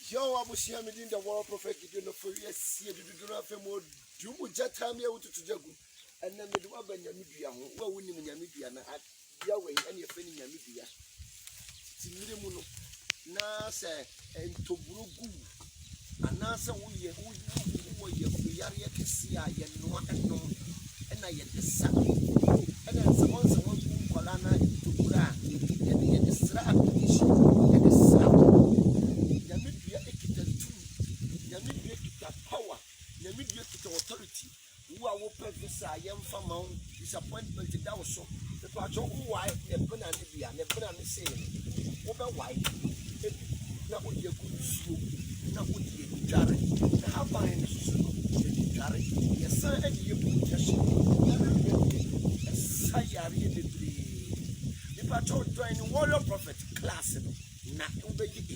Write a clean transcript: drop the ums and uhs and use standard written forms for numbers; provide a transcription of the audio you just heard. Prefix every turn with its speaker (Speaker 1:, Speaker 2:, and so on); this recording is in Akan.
Speaker 1: Yo, I was here in the war prophet, you know, for yes, you do not have more. You would just tell me out to Jagu. And then the Wabba Yamibia, well, winning Yamibia, and at Yahweh, and your friend Yamibia. Timimuno, Nasa, and Toburugu, and Nasa, who were your Yaria Cassia, and no, and I had the sun. And then someone who Colana to Bura, and the Sra, and the Sra. Power, the media authority, who are open this I am from Mount disappointment in our shop. The patron who I have been an Libya, never an saying, over white, not with your good slow, not with your jarring, the half iron the jarring, yes, sir, and you put your ship, a sayari the patron joining warrior prophet class, not obey it.